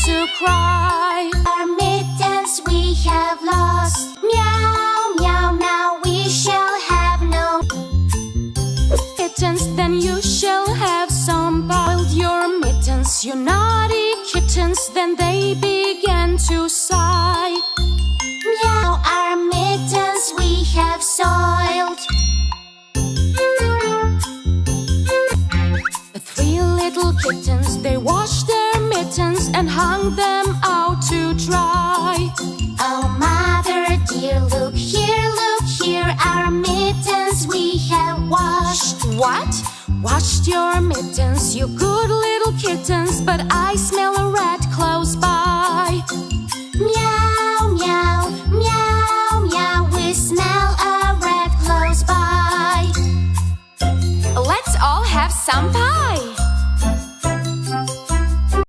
to cry. Our mittens we have lost. Meow, meow, meow, we shall have no Kittens, then you shall have some. Boiled your mittens, you naughty kittens. Then they began to sigh. Meow, our mittens we have soiled. The three little kittens, they washed their mittens and hung them out to dry. Oh, mother dear, look here, our mittens we have washed. What? Washed your mittens, you good little kittens, but I smell a rat close by. Meow, meow, meow, meow, we smell a rat close by. Let's all have some pie.